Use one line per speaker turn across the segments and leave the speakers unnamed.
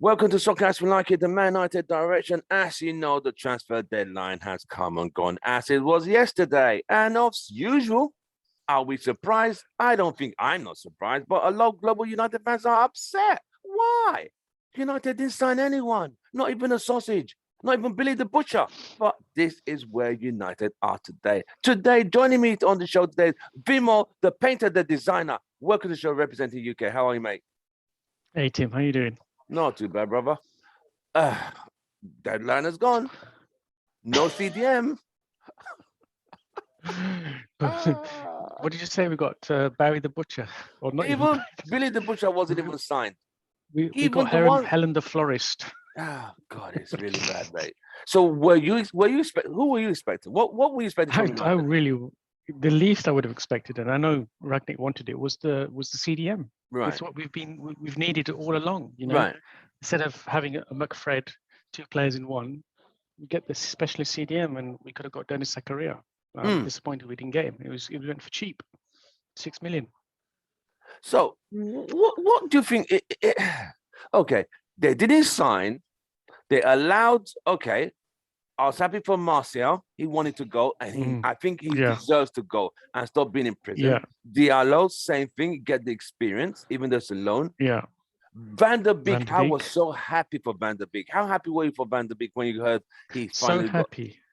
Welcome to Soccer As We Like It, the Man United direction. As you know, the transfer deadline has come and gone as it was yesterday. And as usual, are we surprised? I don't think I'm not surprised, but a lot of global United fans are upset. Why? United didn't sign anyone, not even a sausage, not even Billy the Butcher. But this is where United are today. Today, joining me on the show today is Vimo, the painter, the designer. Welcome to the show representing UK. How are you, mate?
Hey, Tim, how you doing?
Not too bad, brother. Deadline is gone. No CDM.
What did you say? We got Barry the Butcher, or not
Even Billy the Butcher wasn't even signed.
We
Even
got
the one.
Helen the Florist.
Oh God, it's really bad, mate. So who were you expecting? What were you expecting from
I
United?
really, the least I would have expected, and I know Ragnick wanted it, was the CDM.
Right.
It's what we've needed all along. You know,
Right.
instead of having a McFred, two players in one, we get this specialist CDM, and we could have got Dennis Zakaria. I'm disappointed we didn't get him. It went for cheap, 6 million.
So what do you think? Okay, they didn't sign. They allowed. Okay, I was happy for Martial. He wanted to go, and I think he deserves to go and stop being in prison.
Yeah.
Diallo, same thing. Get the experience, even though it's a loan.
Yeah.
Van der Beek, I was so happy for Van der Beek. How happy were you for Van der Beek when you heard he finally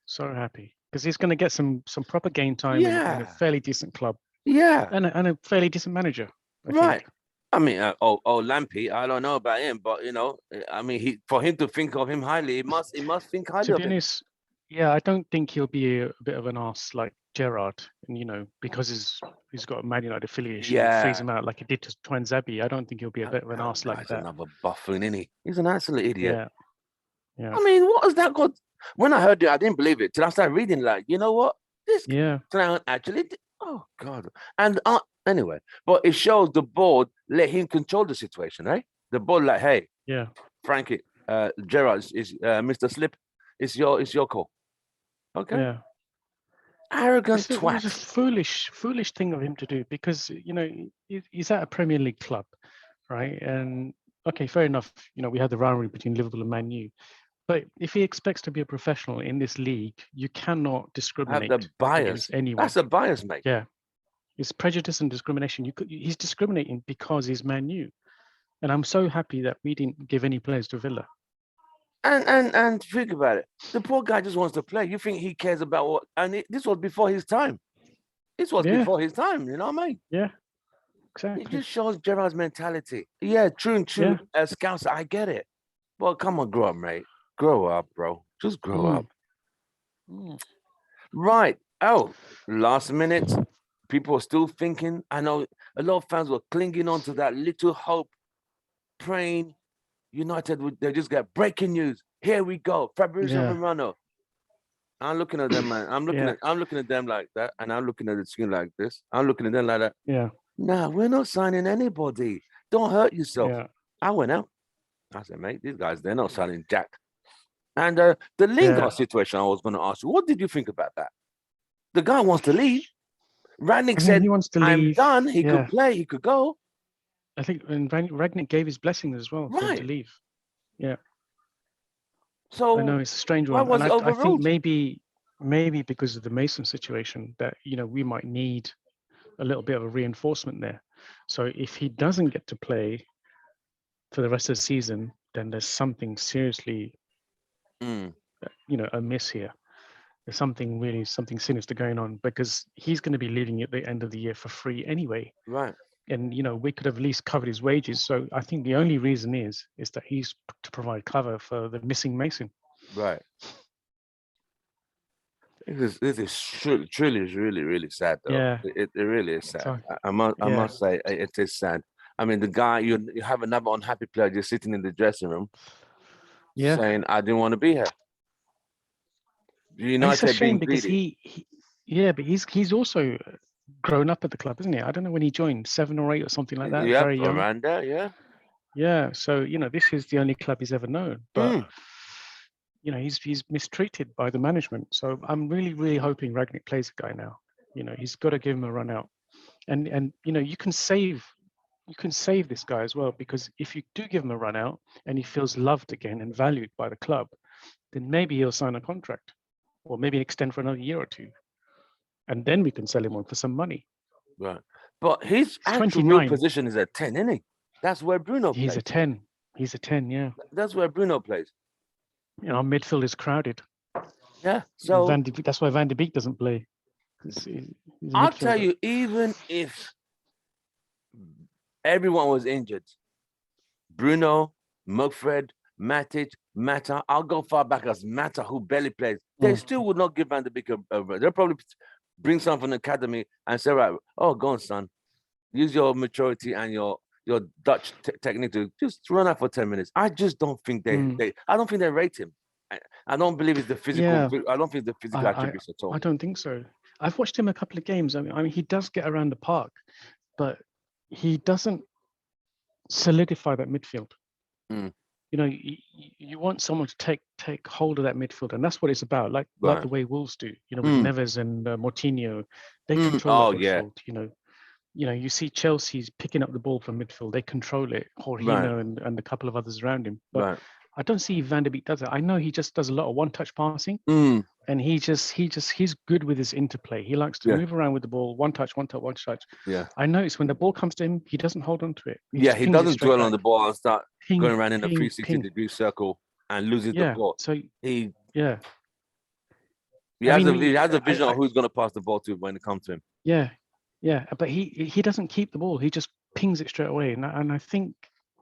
so happy because he's going to get some proper game time in a fairly decent club.
Yeah,
and a fairly decent manager. I think.
I mean, Lampy, I don't know about him, but you know, I mean, for him to think of him highly, he must think highly
to
of
be
him.
honest, yeah, I don't think he'll be a bit of an arse like Gerrard, and you know, because he's got a Man United affiliation, freeze him out like he did to Twanzebe. I don't think he'll be a bit of an arse like that.
Another buffoon, isn't he? He's an absolute idiot.
Yeah.
I mean, what has that got? When I heard it, I didn't believe it till I started reading. Like, you know what? This clown actually did. Oh God! And anyway, but it shows the board let him control the situation, right? The board like, hey, Frankie, Gerrard is Mr. Slip. It's your call. Okay.
Yeah.
Arrogant
twat.
It
was a foolish thing of him to do because you know he's at a Premier League club, right? And okay, fair enough. You know, we had the rivalry between Liverpool and Man U. But if he expects to be a professional in this league, you cannot discriminate
have the bias.
against anyone.
That's a bias, mate.
Yeah, it's prejudice and discrimination. He's discriminating because he's Man U, and I'm so happy that we didn't give any players to Villa.
And think about it. The poor guy just wants to play. You think he cares about what? And this was before his time. This was before his time. You know what I mean?
Yeah, exactly.
It just shows Gerrard's mentality. Yeah, true. Scouts, I get it. Well, come on, grow up, mate. Grow up, bro. Just grow up. Right. Oh, last minute. People are still thinking. I know a lot of fans were clinging on to that little hope, praying United would. They just get breaking news. Here we go. Fabrizio Romano. I'm looking at them, man. I'm looking at them like that, and I'm looking at the screen like this. I'm looking at them like that.
Yeah.
Nah, we're not signing anybody. Don't hurt yourself.
Yeah.
I went out. I said, mate, these guys, they're not signing jack. And the Lingard situation, I was going to ask you, what did you think about that? The guy wants to leave. Rangnick said,
he wants to leave.
I'm done. He could play. He could go.
I think and Rangnick gave his blessing as well for him to leave. Yeah.
So
I know it's a strange one.
Was
and I think maybe because of the Mason situation that, you know, we might need a little bit of a reinforcement there. So if he doesn't get to play for the rest of the season, then there's something seriously you know, amiss here. There's something sinister going on because he's going to be leaving at the end of the year for free anyway.
Right.
And, you know, we could have at least covered his wages. So I think the only reason is that he's to provide cover for the missing Mason.
Right. This is truly really sad, though.
Yeah.
It really is sad. I must say it is sad. I mean, the guy, you have another unhappy player just sitting in the dressing room saying, I didn't want to be here.
It's a shame because but he's also grown up at the club, isn't he? I don't know when he joined, 7 or 8 or something like that. Very young.
Around there,
Yeah. So, you know, this is the only club he's ever known. But you know, he's mistreated by the management. So I'm really hoping Rangnick plays the guy now. You know, he's got to give him a run out. And you know, you can save you can save this guy as well, because if you do give him a run out and he feels loved again and valued by the club, then maybe he'll sign a contract or maybe extend for another year or two. And then we can sell him on for some money.
Right. But his
He's
actual real
29.
position is at 10, isn't he? That's where Bruno
He's
plays.
a 10. He's a 10, yeah.
That's where Bruno plays.
You know, our midfield is crowded.
Yeah. So
That's why Van de Beek doesn't play. He's a
I'll tell
midfielder.
you, even if everyone was injured, Bruno, Mugfred, Matic, Mata, I'll go far back as Mata, who barely plays. They still would not give Van de Beek a they'll probably bring someone from the academy and say, right, oh, go on, son. Use your maturity and your Dutch technique to just run out for 10 minutes. I just don't think I don't think they rate him. I don't believe it's the physical.
Yeah.
I don't think the physical attributes at all.
I don't think so. I've watched him a couple of games. I mean, he does get around the park, but he doesn't solidify that midfield. You know, you want someone to take hold of that midfield, and that's what it's about. Like the way Wolves do. You know, with Neves and Moutinho, they control that midfield. You know, you see Chelsea's picking up the ball from midfield. They control it. Jorginho and a couple of others around him. But I don't see Van de Beek does it. I know he just does a lot of one-touch passing, and he's good with his interplay. He likes to move around with the ball, one touch.
Yeah.
I notice when the ball comes to him, he doesn't hold on to it.
He doesn't dwell on the ball and start going around in a
ping,
360-degree circle and losing the ball.
So
he
he
has a vision of who's going to pass the ball to when it comes to him.
Yeah, but he doesn't keep the ball. He just pings it straight away, and I think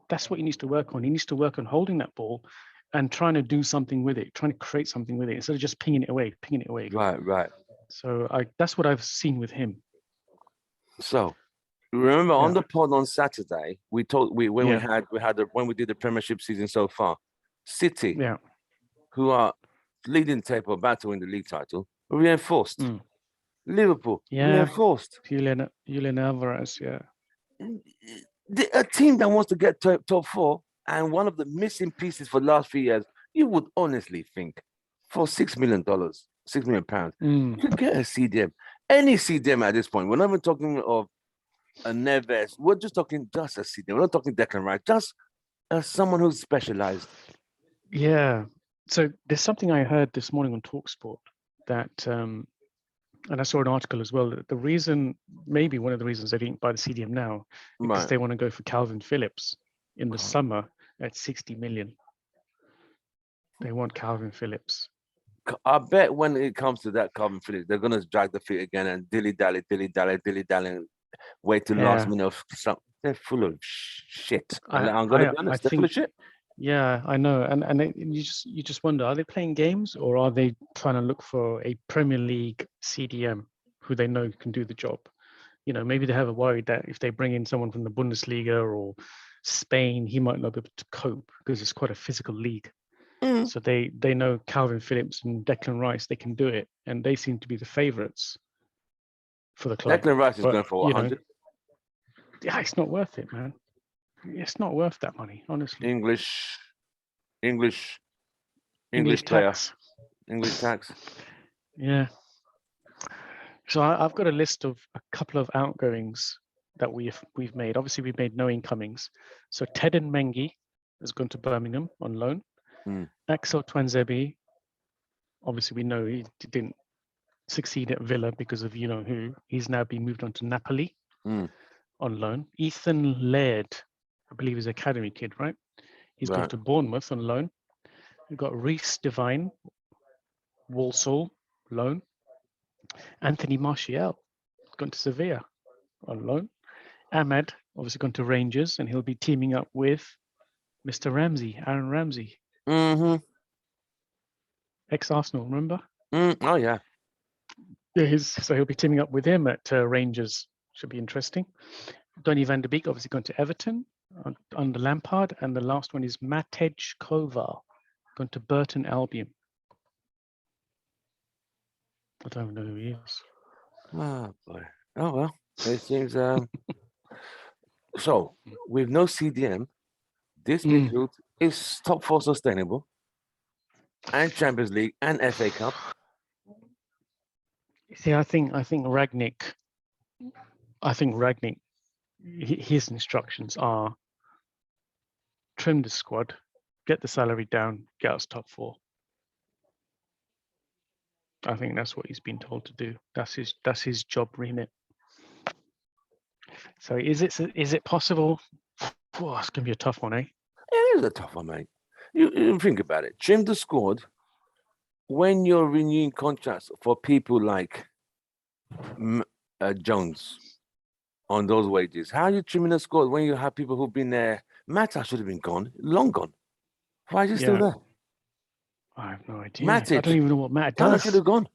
that's what he needs to work on. He needs to work on holding that ball and trying to do something with it, trying to create something with it instead of just pinging it away.
Right.
So that's what I've seen with him.
So remember on the pod on Saturday, we when we did the Premiership season so far, City, who are leading table, about to win the league title, reinforced. Liverpool, reinforced.
Julian Alvarez,
A team that wants to get top four, and one of the missing pieces for the last few years, you would honestly think for £6 million, £6 million, you get a CDM. Any CDM at this point. We're not even talking of a Neves. We're just talking just a CDM. We're not talking Declan Rice, just someone who's specialized.
Yeah. So there's something I heard this morning on TalkSport that and I saw an article as well, that the reason, maybe one of the reasons they didn't buy the CDM now, because they want to go for Calvin Phillips in the summer at 60 million. They want Calvin Phillips.
I bet when it comes to that Calvin Phillips, they're going to drag the feet again and dilly-dally, wait till last minute. They're full of shit. I'm going to be honest, they're full of shit.
Yeah, I know, and you just wonder, are they playing games or are they trying to look for a Premier League CDM who they know can do the job? You know, maybe they have a worry that if they bring in someone from the Bundesliga or Spain, he might not be able to cope because it's quite a physical league. So they know Calvin Phillips and Declan Rice, they can do it, and they seem to be the favourites for the club.
Declan Rice is going for 100.
Yeah, it's not worth it, man. It's not worth that money, honestly.
English
tax.
English tax.
Yeah. So I've got a list of a couple of outgoings that we've made. Obviously, we've made no incomings. So Ted and Mengi has gone to Birmingham on loan. Axel Twanzebe, obviously we know he didn't succeed at Villa because of who. He's now been moved on to Napoli on loan. Ethan Laird, I believe is academy kid, right? He's gone to Bournemouth on loan. We've got Reece Devine, Walsall, loan. Anthony Martial, gone to Sevilla on loan. Ahmed, obviously gone to Rangers, and he'll be teaming up with Mr. Ramsey, Aaron Ramsey. Ex-Arsenal, remember?
Oh, yeah.
So he'll be teaming up with him at Rangers. Should be interesting. Donny van der Beek, obviously gone to Everton under Lampard. And the last one is Matej Kovar, gone to Burton Albion. I don't know who he is.
Oh, boy. Oh, well. It seems... So, with no CDM, this midfield is top four sustainable, and Champions League and FA Cup.
See, I think Ragnick his instructions are trim the squad, get the salary down, get us top 4. I think that's what he's been told to do. That's his job remit. So is it possible? Oh, it's gonna be a tough one, eh?
It is a tough one, mate. You think about it. Trim the squad when you're renewing contracts for people like Jones on those wages. How are you trimming the squad when you have people who've been there? Mata should have been gone, long gone. Why is he still there?
I have no idea.
Matic,
I don't even know what Matt
Tana
does.
should have gone.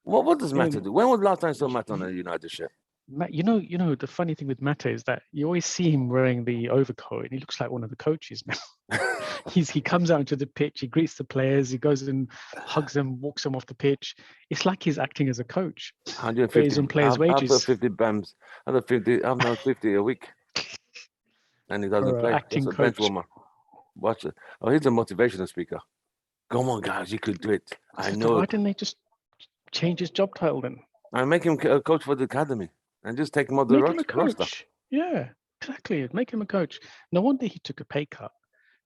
What does Mata do? When was the last time I saw Mata on a United shirt?
Matt, you know, the funny thing with Mata is that you always see him wearing the overcoat, and he looks like one of the coaches now. He comes out into the pitch, he greets the players, he goes and hugs them, walks them off the pitch. It's like he's acting as a coach.
150.
But he's on players' wages.
I've 50 bams. I've 50 a week, and he doesn't play.
Acting
That's a
coach.
bench warmer. Watch it. Oh, he's a motivational speaker. Come on, guys, you could do it. I know.
Why didn't they just change his job title then?
I make him a coach for the academy and just take him off the roster.
Yeah, exactly. Make him a coach. No wonder he took a pay cut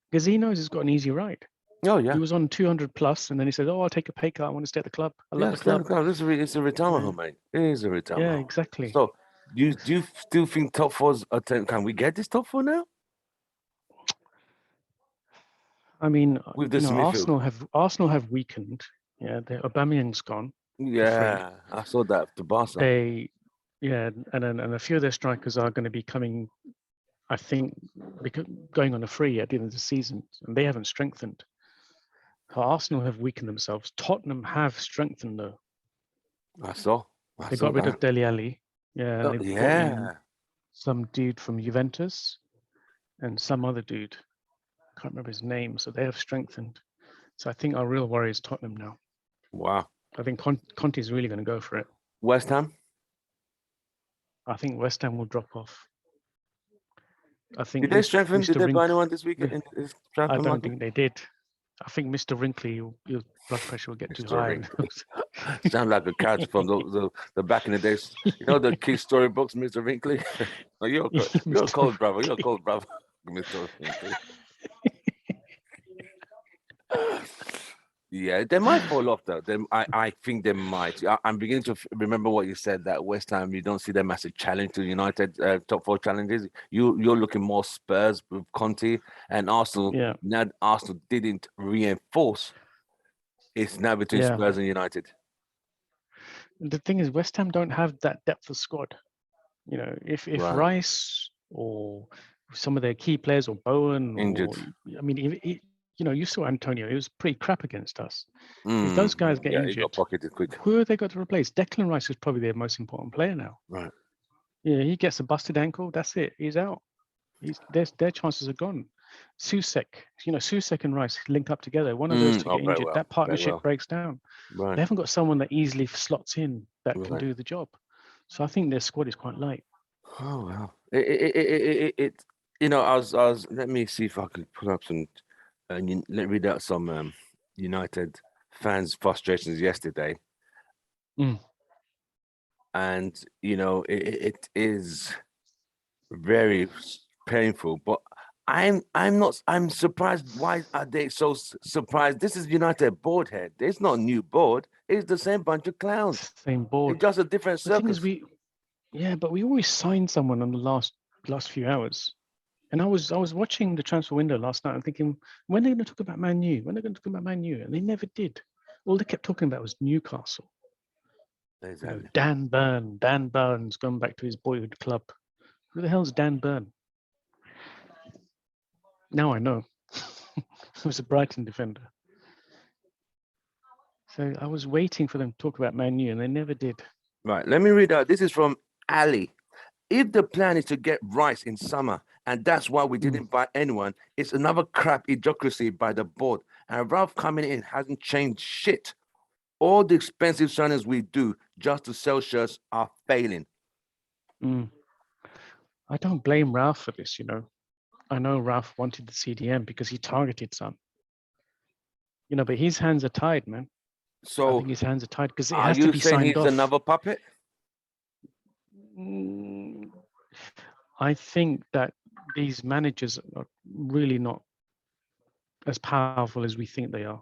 because he knows he's got an easy ride.
Oh yeah.
He was on 200 plus, and then he said, "Oh, I'll take a pay cut. I want to stay at the club. I love the club."
It's a retirement home, mate. It is a retirement.
Yeah, exactly.
So, do you still think top 4's can we get this top 4 now?
I mean,
with this
Arsenal have weakened. Yeah, Aubameyang's gone.
Yeah, I saw that to Barca.
And a few of their strikers are going to be coming, I think, because going on a free at the end of the season, and they haven't strengthened. So Arsenal have weakened themselves. Tottenham have strengthened though. They got rid of Dele Alli. Yeah,
they brought in
some dude from Juventus and some other dude. Can't remember his name. So they have strengthened. So I think our real worry is Tottenham now.
Wow.
I think Conte is really going to go for it.
West Ham?
I think West Ham will drop off. I think.
Did they strengthen? Did they buy anyone this week?
I don't think they did. I think Mr. Wrinkly, your blood pressure will get too high.
Sound like a character from the back in the days. You know the key storybooks, Mr. Wrinkly? Oh, you're a cold brother. You're a cold brother, Mr. Wrinkly. Yeah, they might fall off though. I think they might. I'm beginning to remember what you said, that West Ham, you don't see them as a challenge to United top 4 challenges. You're looking more Spurs with Conte and Arsenal.
Yeah.
Now Arsenal didn't reinforce. It's now between Spurs and United.
The thing is, West Ham don't have that depth of squad. You know, if Rice or some of their key players or Bowen
injured,
you saw Antonio. He was pretty crap against us. If those guys get injured,
he got pocketed quick.
Who have they got to replace? Declan Rice is probably their most important player now.
Right.
Yeah, he gets a busted ankle. That's it. He's out. Their chances are gone. Susek and Rice linked up together. One of those two get injured. That partnership breaks down.
Right.
They haven't got someone that easily slots in that can do the job. So I think their squad is quite light.
Oh wow. I was. Let me see if I could pull up some. Let me read out some United fans' frustrations yesterday. And it is very painful. But I'm surprised. Why are they so surprised? This is United board head. It's not a new board. It's the same bunch of clowns.
Same board.
It's just a different circus.
But we always sign someone on the last few hours. And I was watching the transfer window last night. I'm thinking, when are they going to talk about Man U? When are they going to talk about Man U? And they never did. All they kept talking about was Newcastle.
Exactly.
Dan Burn's gone back to his boyhood club. Who the hell's Dan Burn? Now I know. He was a Brighton defender. So I was waiting for them to talk about Man U, and they never did.
Right. Let me read out. This is from Ali. If the plan is to get Rice in summer, and that's why we didn't buy anyone, it's another crap idiocracy by the board. And Ralph coming in hasn't changed shit. All the expensive signings we do just to sell shirts are failing.
I don't blame Ralph for this, I know Ralph wanted the CDM because he targeted some. But his hands are tied, man.
So
I think his hands are tied because it has to be signed off.
Are you saying he's another puppet?
I think that these managers are really not as powerful as we think they are.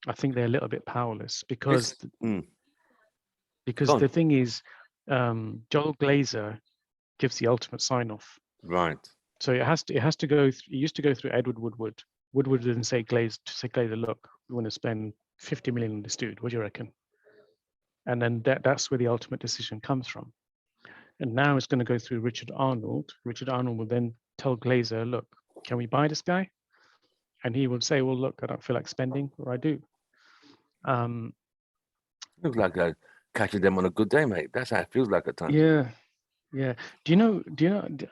I think they're a little bit powerless because
Go on.
the thing is, Joel Glazer gives the ultimate sign-off.
Right.
So it has to go. It used to go through Edward Woodward. Woodward didn't say Glazer, look, we want to spend 50 million on this dude. What do you reckon? And then that's where the ultimate decision comes from. And now it's going to go through Richard Arnold. Richard Arnold will then tell Glazer, look, can we buy this guy? And he will say, well, look, I don't feel like spending, or I do.
Looks like catching them on a good day, mate. That's how it feels like at times.
Yeah. Do you know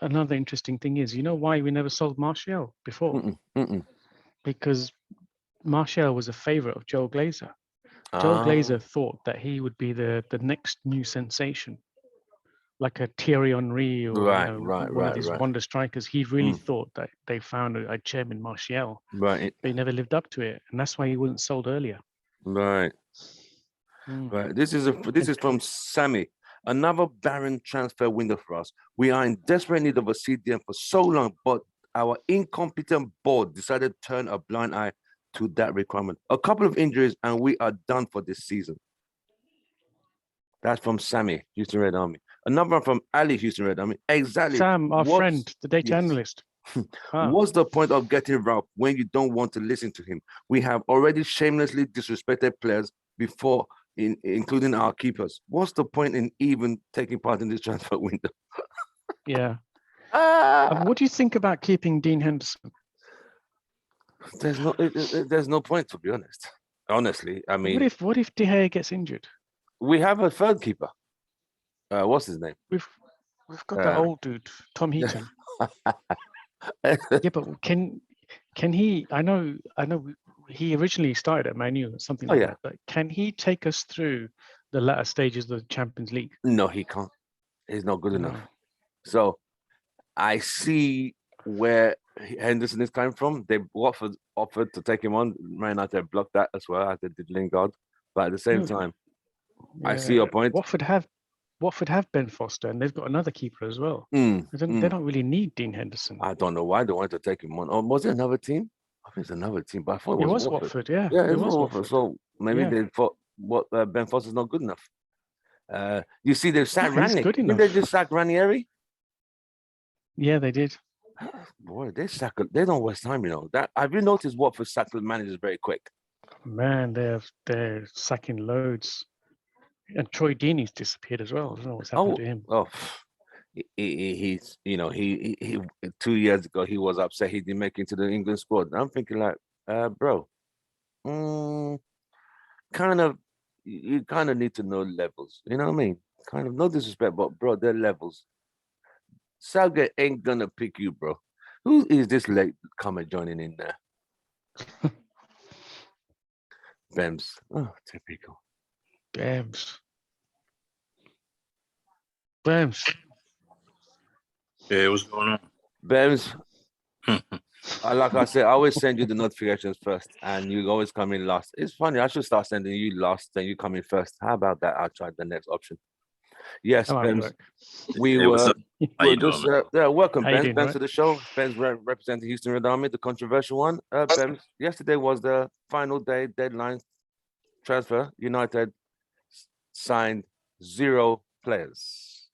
another interesting thing is, you know why we never sold Martial before? Because Martial was a favorite of Joel Glazer. Joel Glazer thought that he would be the next new sensation, like a Thierry Henry or one of these wonder strikers. He really thought that they found a gem in Martial,
right?
But he never lived up to it, and that's why he wasn't sold earlier.
Right. Right. This is from Sammy. Another barren transfer window for us. We are in desperate need of a CDM for so long, but our incompetent board decided to turn a blind eye to that requirement. A couple of injuries, and we are done for this season. That's from Sammy, Houston Red Army. Another one from Ali, Houston Red Army. Exactly.
Sam, our friend, the data analyst.
What's the point of getting Ralph when you don't want to listen to him? We have already shamelessly disrespected players before, including our keepers. What's the point in even taking part in this transfer window?
Yeah. What do you think about keeping Dean Henderson?
There's no point, to be honest. Honestly, I mean,
what if De Gea gets injured?
We have a third keeper. What's his name?
We've got that old dude, Tom Heaton. Yeah, but can he? I know. He originally started at Man U or something like that. But can he take us through the latter stages of the Champions League?
No, he can't. He's not good enough. So I see where Henderson is coming from. They offered to take him on. Man United blocked that as well, as they did Lingard. But at the same time, I see your point.
Watford have Ben Foster, and they've got another keeper as well. They don't really need Dean Henderson.
I don't know why they wanted to take him on. Or was it another team? I think it's another team, but I thought it was
Watford. Yeah,
it was Watford. So maybe they thought Ben Foster's not good enough. You see, they've sacked Ranieri. Didn't they just sack Ranieri?
Yeah, they did.
Boy, they don't waste time, you know. That have you noticed Watford sacked the managers very quick?
Man, they're sacking loads. And Troy Deeney's disappeared as well. I don't know what's happened to him.
He's 2 years ago he was upset he didn't make it to the England squad. I'm thinking like, bro, you kind of need to know levels. You know what I mean? Kind of, no disrespect, but bro, they're levels. Southgate ain't gonna pick you, bro. Who is this late comer joining in there? Bems. Oh, typical.
Bems.
Hey, what's going on?
Bems. Like I said, I always send you the notifications first, and you always come in last. It's funny. I should start sending you last, then you come in first. How about that? I'll try the next option. Yes, Bems.
How you doing, man?
Welcome, Ben. Bems to the show. Ben's representing Houston Red Army, the controversial one. Bems, yesterday was the final day deadline transfer. United signed 0 players.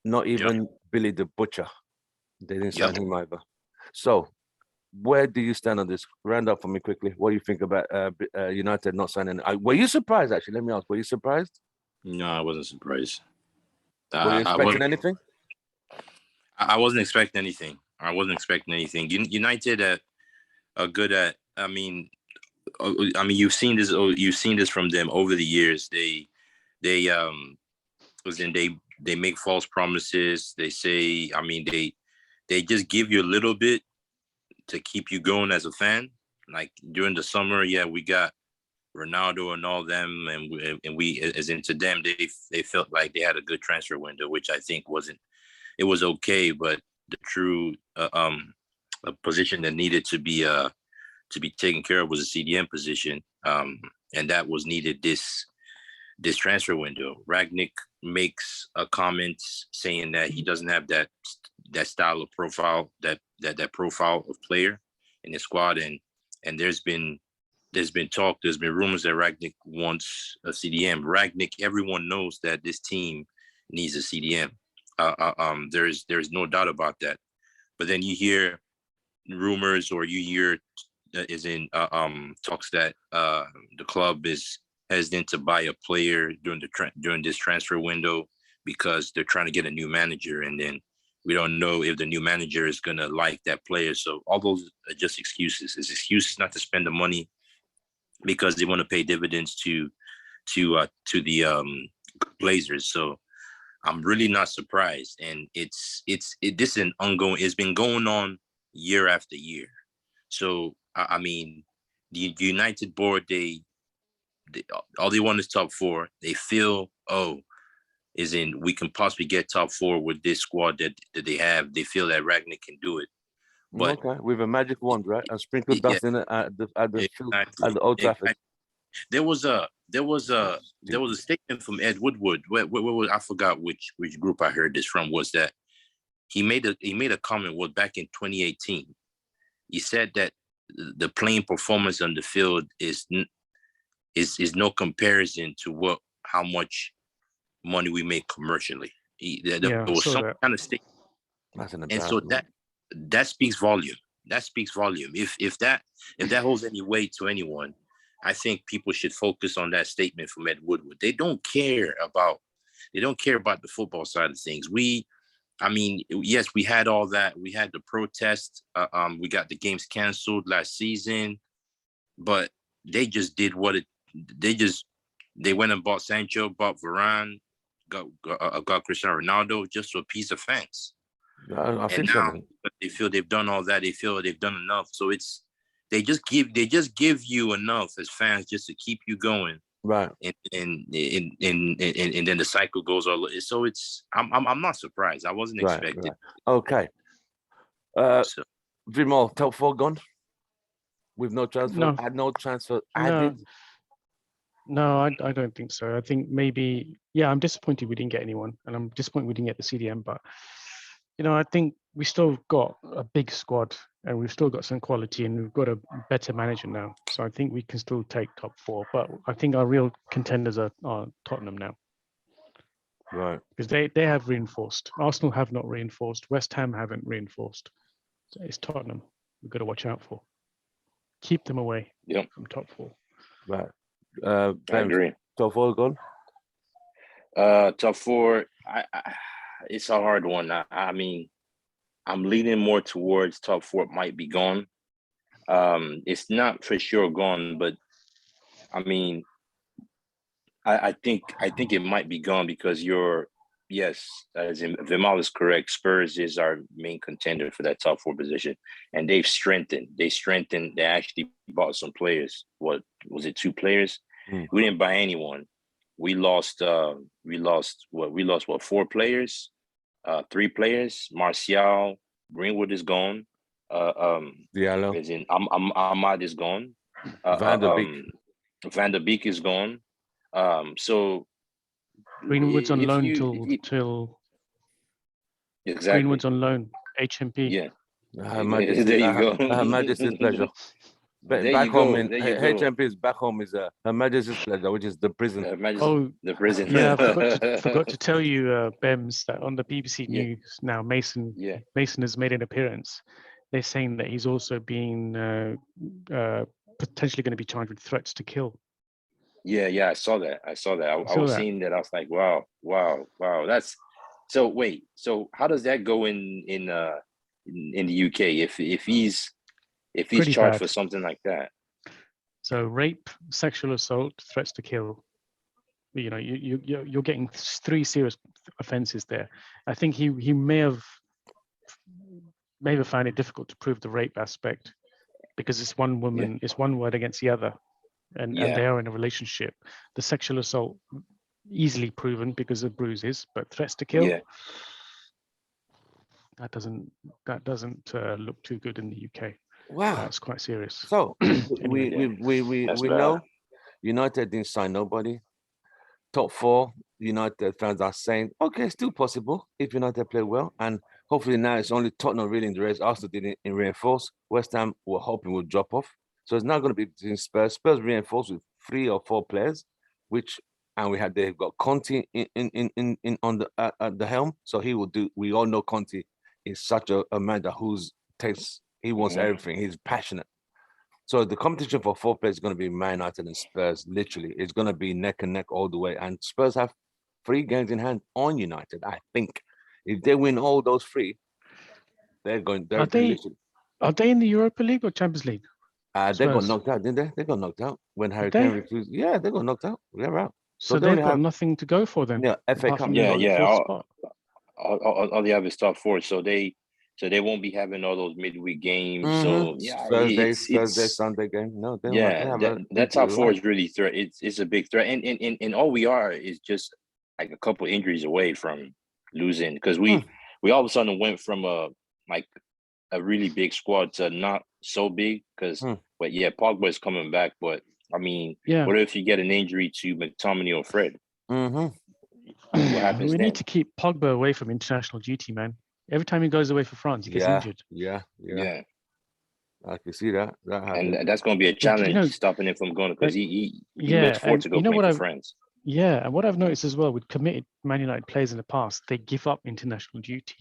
Not even Billy the Butcher. They didn't sign him either. So, where do you stand on this? Round up for me quickly. What do you think about United not signing? Were you surprised, actually? Let me ask. Were you surprised?
No, I wasn't surprised.
Were you expecting anything?
I wasn't expecting anything. United are good at. I mean, you've seen this. You've seen this from them over the years. They make false promises. They say. I mean, they just give you a little bit to keep you going as a fan. Like during the summer, we got Ronaldo and all them, and we as into them, they felt like they had a good transfer window, which I think wasn't. It was okay, but the true a position that needed to be taken care of was a CDM position, and that was needed this transfer window. Ragnick makes a comment saying that he doesn't have that style of profile, that profile of player in his squad, and there's been talk, there's been rumors that Ragnick wants a CDM. Ragnick, everyone knows that this team needs a CDM. There's no doubt about that. But then you hear rumors, or you hear talks that the club is hesitant to buy a player during this transfer window because they're trying to get a new manager, and then we don't know if the new manager is gonna like that player. So all those are just excuses. It's excuses not to spend the money because they want to pay dividends to the Blazers. So I'm really not surprised, and this is an ongoing. It's been going on year after year. So I mean, the United board, they all they want is top four. They feel, we can possibly get top four with this squad that they have. They feel that Ragnick can do it. But
okay, with a magic wand, right? And sprinkle dust in it at the Old Trafford.
There was a statement from Ed Woodward. Where I forgot which group I heard this from. Was that he made a comment was back in 2018. He said that the playing performance on the field is no comparison to how much money we make commercially. There was some kind of statement.
That's an
and so that speaks volume. That speaks volume. If that holds any weight to anyone, I think people should focus on that statement from Ed Woodward. They don't care about the football side of things. Yes, we had all that. We had the protest. We got the games canceled last season, but they just did they went and bought Sancho, bought Varane, got Cristiano Ronaldo just to appease the fans.
I
and
think
now
so.
they feel they've done all that. They feel they've done enough. So they just give you enough as fans just to keep you going.
Right.
And then the cycle goes all. So I'm not surprised. I wasn't expecting.
Right. Okay. Vimal, top four gone with no transfer.
No.
No transfer added.
No, I don't think so. I think maybe, I'm disappointed we didn't get anyone, and I'm disappointed we didn't get the CDM. But I think we still got a big squad, and we've still got some quality, and we've got a better manager now. So I think we can still take top four. But I think our real contenders are Tottenham now.
Right.
Because they have reinforced. Arsenal have not reinforced. West Ham haven't reinforced. So it's Tottenham we've got to watch out for. Keep them away from top four.
Right.
I agree.
Top four gone?
Top four, it's a hard one. I mean, I'm leaning more towards top four might be gone. It's not for sure gone, but I mean, I think it might be gone because as in Vimal is correct. Spurs is our main contender for that top four position, and they've strengthened. They actually bought some players. What was it? 2 players. We didn't buy anyone. We lost 4 players, 3 players. Martial, Greenwood is gone.
Diallo.
As in Ahmad is gone.
Van
der Beek is gone. So
Greenwood's on loan till
exactly.
Greenwood's on loan. HMP.
Yeah.
There
you go.
Her Majesty's pleasure. Back home in HMP is back home is Her Majesty's pleasure, which is the prison.
The prison.
Yeah, I forgot to tell you, Bems, that on the BBC News now, Mason has made an appearance. They're saying that he's also being potentially going to be charged with threats to kill.
Yeah, I saw that. I was seeing that. I was like, wow. That's so. Wait, so how does that go in the UK if he's
Pretty
charged
bad
for something like that?
So rape, sexual assault, threats to kill. You're getting 3 serious offences there. I think he may have found it difficult to prove the rape aspect because it's one woman, it's one word against the other. And they are in a relationship. The sexual assault easily proven because of bruises, but threats to kill, that doesn't look too good in the UK.
Wow,
that's quite serious.
So
anyway,
we know United didn't sign nobody. Top 4, United fans are saying, okay, it's still possible if United play well. And hopefully now it's only Tottenham really in the race. Arsenal didn't reinforce. West Ham we're hoping will drop off. So it's now going to be between Spurs. Spurs reinforced with 3 or 4 players, they've got Conte in on the at the helm. So he will do. We all know Conte is such a man that he wants everything. He's passionate. So the competition for 4th place is going to be Man United and Spurs. Literally, it's going to be neck and neck all the way. And Spurs have 3 games in hand on United. I think if they win all those 3, they're going.
Are they in the Europa League or Champions League?
They got knocked out, didn't they? They got knocked out when Harry Kane refused. Yeah, they got knocked out. They're out.
So they've got nothing to go for then.
Yeah, FA Cup.
All they have is top 4, so they won't be having all those midweek games. So yeah,
Thursday, Sunday game. No,
that top 4 is really threat. It's a big threat, and all we are is just like a couple injuries away from losing, because we all of a sudden went from a really big squad to not so big, because but yeah, Pogba is coming back, but I mean, what if you get an injury to McTominay or Fred?
What
happens
we
then?
need to keep Pogba away from international duty, man. Every time he goes away for France, he gets injured.
Yeah. I can see that.
And that's going to be a challenge, stopping him from going, because he looks forward to go play for France.
Yeah, and what I've noticed as well with committed Man United players in the past, they give up international duty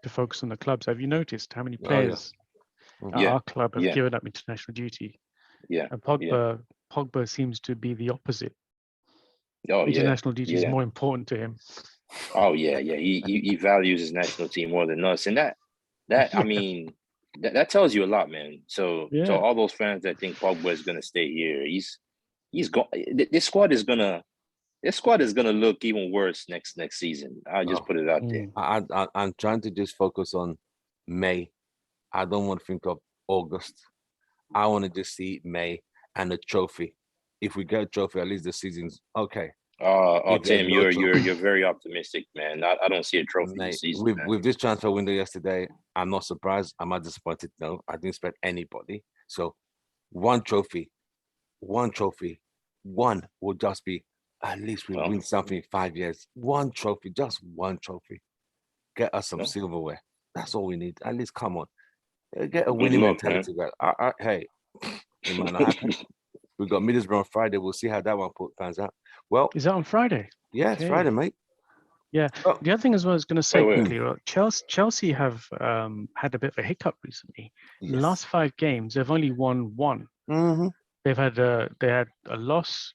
to focus on the clubs. Have you noticed how many players at our club have given up international duty?
Yeah.
And Pogba seems to be the opposite. International duty is more important to him.
Oh yeah. He values his national team more than us, and that I mean, that tells you a lot, man. So all those fans that think Pogba is gonna stay here, he's gone. This squad is gonna look even worse next season. I'll just put it out there.
I'm trying to just focus on May. I don't want to think of August. I want to just see May and a trophy. If we get a trophy, at least the season's okay.
Tim, you're very optimistic, man. I don't see a trophy this season.
With this transfer window yesterday, I'm not surprised. I'm not disappointed. No, I didn't expect anybody. So one trophy will just be, at least we win something in 5 years. One trophy, just one trophy. Get us some silverware. That's all we need. At least come on. Get a winning mentality. Hey, it might not happen. We got Middlesbrough on Friday. We'll see how that one pans out. Well,
is that on Friday?
Yeah, it's Friday, mate.
Yeah. The other thing as well I was going to say quickly, Chelsea have had a bit of a hiccup recently. In the last 5 games, they've only won 1. They had a loss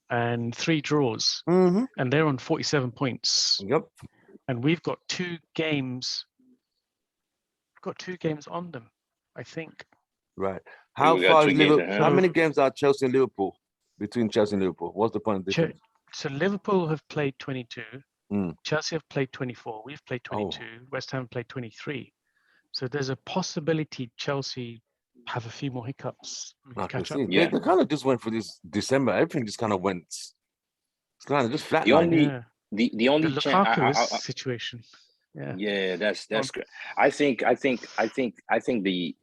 and 3 draws, and they're on 47 points.
Yep.
And we've got 2 games. We've got 2 games on them, I think.
Right. How many games are Chelsea and Liverpool? Between Chelsea and Liverpool, what's the point of difference?
So Liverpool have played 22. Chelsea have played 24. We've played 22. West Ham played 23. So there's a possibility Chelsea have a few more hiccups. Catch up.
Yeah, they kind of just went for this December. Everything just kind of went. It's kind of just flat.
The only
Lukaku situation.
Yeah, that's good. I think the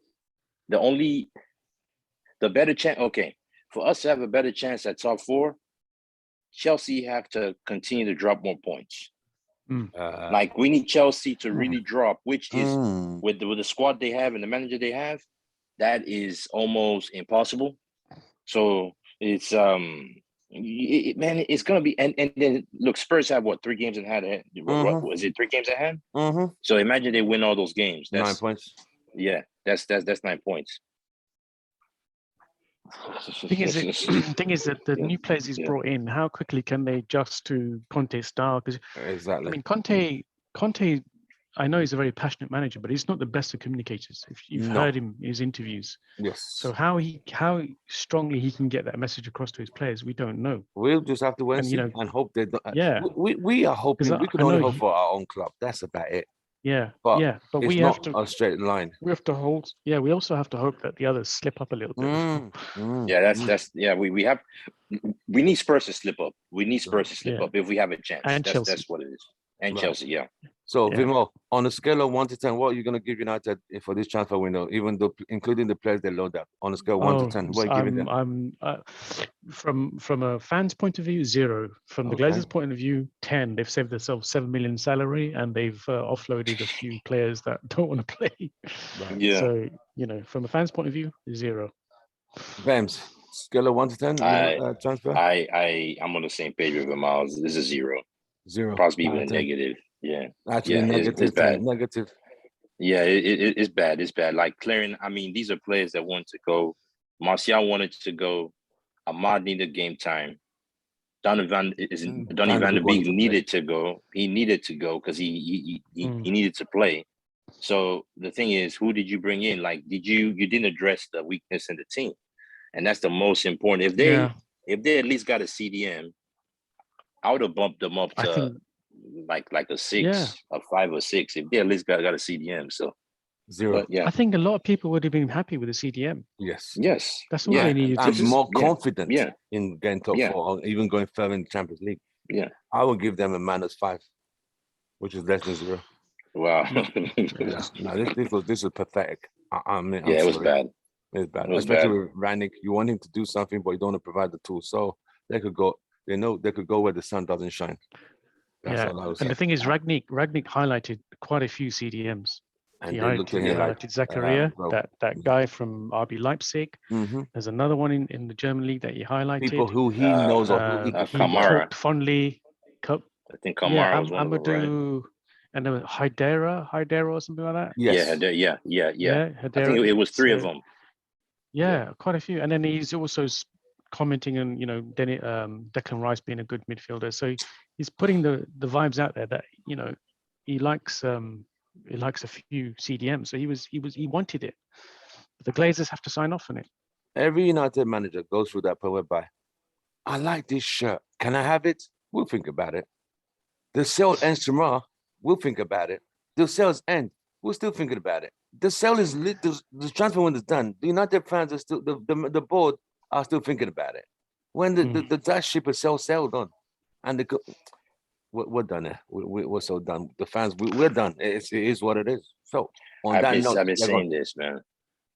better chance. Okay, for us to have a better chance at top 4, Chelsea have to continue to drop more points. Like we need Chelsea to really drop, which is with the squad they have and the manager they have, that is almost impossible. So it's it's gonna be and then look, Spurs have 3 games in hand. What was it? 3 games in hand. So imagine they win all those games. That's
9 points.
Yeah, that's 9 points.
Thing is that the new players he's brought in, how quickly can they adjust to Conte's style? Because
exactly,
I mean, Conte, I know he's a very passionate manager, but he's not the best of communicators. If you've heard him in his interviews, So how strongly he can get that message across to his players, we don't know.
We'll just have to wait and hope they don't.
Yeah,
we are hoping. We can only hope for our own club. That's about it. But we have to a straight line.
We have to hold. Yeah, we also have to hope that the others slip up a little bit.
We need Spurs to slip up. We need Spurs to slip up if we have a chance. That's what it is. And Chelsea,
So,
Yeah.
Vimo, on a scale of 1 to 10, what are you going to give United for this transfer window, even though including the players they load up? On a scale of 1 to 10, what are you giving them?
I'm from a fan's point of view, 0. From the
Okay.
Glazers' point of view, 10. They've saved themselves 7 million salary, and they've offloaded a few players that don't want to play.
Right.
Yeah.
So from a fan's point of view, 0.
Vams, scale of 1 to 10, transfer?
I'm on the same page with Miles. This is 0.
0.
Possibly even
out
a
of 10.
negative. Yeah.
Actually,
Yeah,
negative.
it's bad.
Negative.
Yeah, it's bad. It's bad. Like clearing, I mean, these are players that want to go. Martial wanted to go. Ahmad needed game time. Donny van der Beek needed to go. He needed to go because he needed to play. So the thing is, who did you bring in? Like, you didn't address the weakness in the team, and that's the most important. If they at least got a CDM, I would have bumped them up to like a 6, a 5 or 6. If they at least got a CDM, so
0.
But yeah,
I think a lot of people would have been happy with the CDM.
Yes.
That's all they needed.
I'm more confident
Yeah.
in getting top 4 or even going further in the Champions League.
Yeah.
I will give them a -5, which is less than 0.
Wow.
No, this was pathetic. I mean,
it was bad.
It was bad,
It was
especially
bad.
with Ranić. You want him to do something, but you don't want to provide the tools. So they could go. They know they could go where the sun doesn't shine. That's all I was
and the
saying.
thing is, Ragnick highlighted quite a few CDMs.
And
He
they looked at him like
highlighted Zakaria, that guy from RB Leipzig.
Mhm.
There's another one in the German league that he highlighted.
People who he knows or who he
he
Kamara.
talked fondly.
I think Kamara was one of them, right?
Amadou, and then Haidara or something like that.
Yes.
Yeah.
Haidara.
I think it was 3 of them.
Yeah, quite a few. And then he's also commenting on, Declan Rice being a good midfielder. So he's putting the vibes out there that, he likes a few CDMs. So he wanted it. But the Glazers have to sign off on it.
Every United manager goes through that point whereby, I like this shirt. Can I have it? We'll think about it. The sale ends tomorrow. We'll think about it. The sales end. We're still thinking about it. The sale is lit. The transfer window is done. The United fans are still the board are still thinking about it. When the Dutch ship is sailed on, and we're done there. We're so done. The fans, we're done. It is what it is. So on
I've
that
been
note,
saying this, man.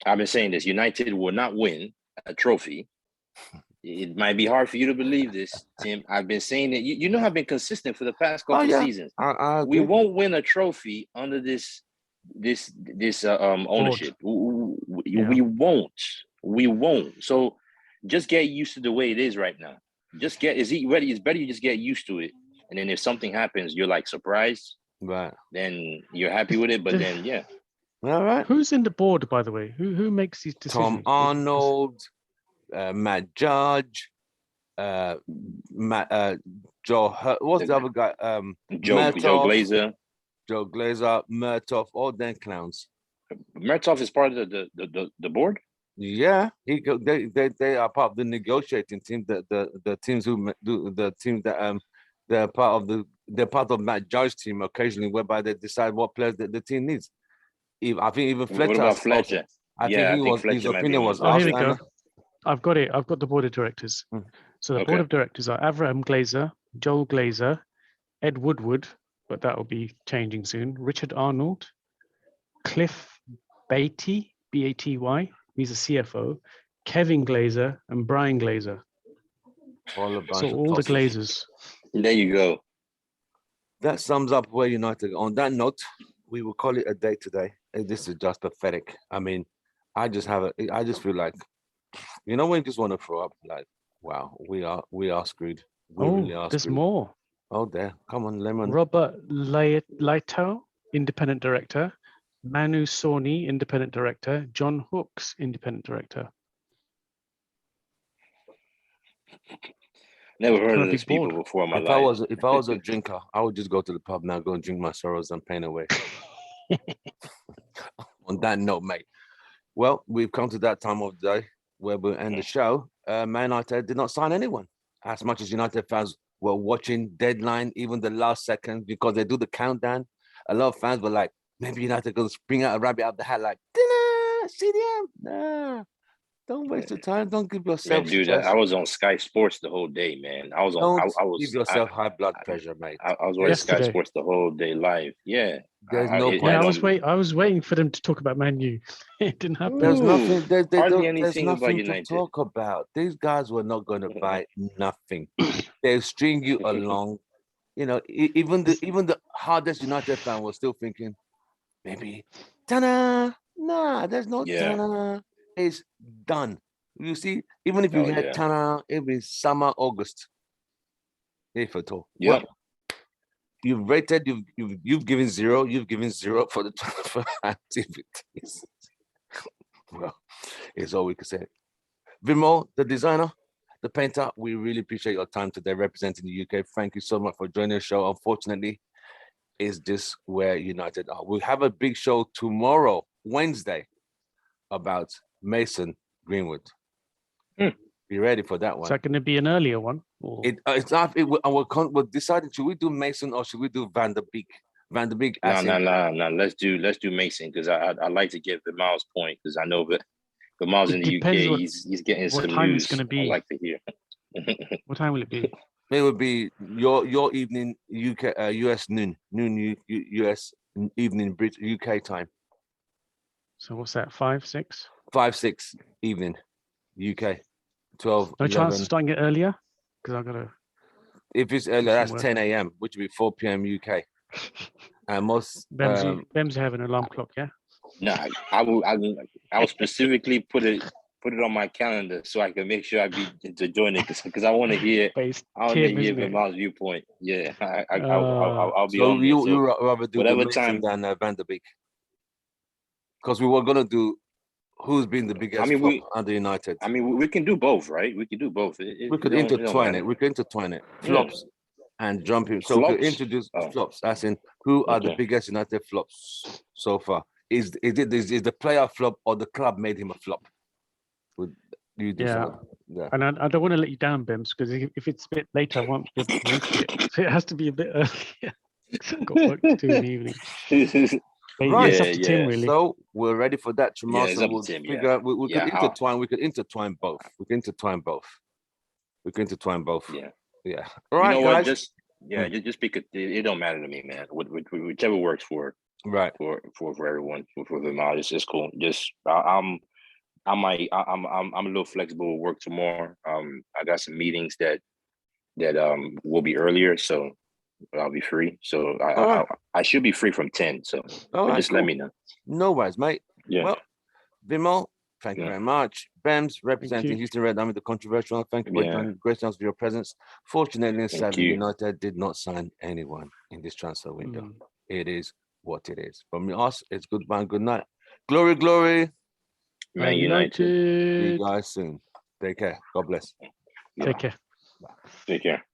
I've been saying this. United will not win a trophy. It might be hard for you to believe this, Tim. I've been saying it. You know, I've been consistent for the past couple seasons. We won't win a trophy under this ownership. We won't. So just get used to the way it is right now. Just get ready. It's better you just get used to it. And then if something happens, you're like surprised.
Right.
Then you're happy with it. But then
all right.
Who's in the board, by the way? Who makes these decisions?
Tom Arnold, Matt Judge, Joe. What's the other guy?
Joe Glazer.
Joe Glazer, Murtough, all them clowns.
Murtough is part of the board.
Yeah, they are part of the negotiating team. The teams who do the team that they're part of Matt Judge's team occasionally, whereby they decide what players the team needs. I think even Fletcher.
What about Fletcher?
I think his opinion was
here we go. I've got it. I've got the board of directors. So the board of directors are Avraham Glazer, Joel Glazer, Ed Woodward, but that will be changing soon. Richard Arnold, Cliff Beatty, B-A-T-Y. He's a CFO. Kevin Glazer and Brian Glazer. All the Glazers.
There you go.
That sums up where United. On that note, we will call it a day today. This is just pathetic. I mean, I just feel like, when you just want to throw up, like, wow, we are screwed. We really are
there's
screwed.
more.
Oh, there. Come on, Lemon.
Robert Laito, independent director. Manu Soni, independent director. John Hooks, independent director.
Never heard of these people before in my life.
If I was a drinker, I would just go to the pub now, go and drink my sorrows and pain away. On that note, mate. Well, we've come to that time of the day where we'll end the show. Man United did not sign anyone. As much as United fans were watching deadline, even the last second, because they do the countdown, a lot of fans were like, maybe United going to spring out a rabbit out of the hat, like, CDM. Nah. Don't waste your time. Don't give
Man,
yourself
dude,
stress.
I was on Sky Sports the whole day, man. I was on.
Don't
I
give
was.
yourself high blood pressure, mate.
I was watching Sky
Yesterday.
Sports the whole day live. Yeah.
There's no
I
point.
Yeah,
don't.
I was waiting for them to talk about Man U. It didn't happen.
There's nothing.
Ooh,
They
hardly
don't. There's
anything about
nothing to
United.
talk about. These guys were not going to buy nothing. They string you along. You know, even the hardest United fan was still thinking, maybe, ta-da! Nah, there's no
Yeah.
ta-da. It's done. You see, even if you
Oh,
had
yeah.
ta-da, it'll be summer, August. If at all.
Yeah.
Well, you've rated, you've given zero, for the transfer activities. Well, it's all we can say. Vimo, the designer, the painter, we really appreciate your time today representing the UK. Thank you so much for joining the show. Unfortunately, is this where United are? We'll have a big show tomorrow, Wednesday, about Mason Greenwood. Be ready for that
Is
one.
that going to be an earlier one? Or...
It's not. We're deciding, should we do Mason or should we do Van der Beek? Van der Beek.
No. Let's do Mason because I like to give the Miles point because I know that the Miles in the UK he's getting some
time
news.
it's going to be.
I like to hear.
What time will it be?
It would be your evening UK US noon US evening UK time.
So what's that? 5, 6?
5-6 evening UK 12.
No
11.
chance of starting it earlier because I got to.
If it's earlier, that's
work.
10 a.m., which would be 4 p.m. UK. And most
Bem's have an alarm clock, yeah.
No, I will specifically put it on my calendar so I can make sure I be to join it because I want to hear the Miles viewpoint. Yeah, I'll be
so
on.
You rather do
whatever
the Mason
time
than Van der Beek because we were gonna do who's been the biggest flop under United.
I mean, we can do both, right? We can do both.
We could intertwine it. We could intertwine it. Flops and jumping. So we could introduce flops, as in who are the biggest United flops so far? Is the player flop or the club made him a flop? Would you decide? Yeah.
And I don't want to let you down, Bems, because if it's a bit later, I won't be able to make it. So it has to be a bit earlier. I've got work to do in the evening.
Right.
It's up to Tim, really.
So we're ready for that tomorrow. So we'll figure out. We could intertwine. We could intertwine both. Yeah. Yeah. All right, guys.
Just because it don't matter to me, man. Whichever works for everyone for the miles, it's cool. Just I'm a little flexible with work tomorrow. I got some meetings that will be earlier, so I'll be free. So I should be free from 10. So just let me know.
No worries, mate.
Yeah.
Well, Vimo, thank you very much. Bems, representing Houston Red Army, the controversial. Thank you for joining. Great chance for your presence. Fortunately and sadly, United did not sign anyone in this transfer window. It is what it is. From us, it's goodbye and good night. Glory, glory.
Man United.
See you guys soon. Take care. God bless.
Take care.
Take care.